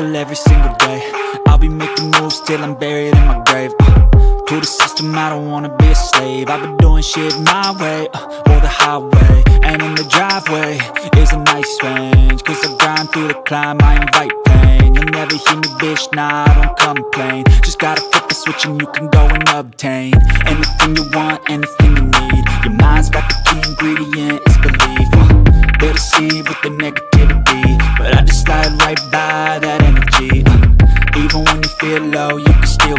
hustle every single day. I'll be making moves till I'm buried in my grave. To the system, I don't wanna be a slave. I've been doing shit my way, or the highway. And in the driveway is a nice range, cause I grind through the climb, I invite pain. You'll never hear me, bitch, nah, I don't complain. Just gotta flip the switch and you can go and obtain anything you want, anything you need. Your mind's got the key ingredient, it's belief. They'll deceive with the negativity, but I just slide right by that energy. Even when you feel low, you can still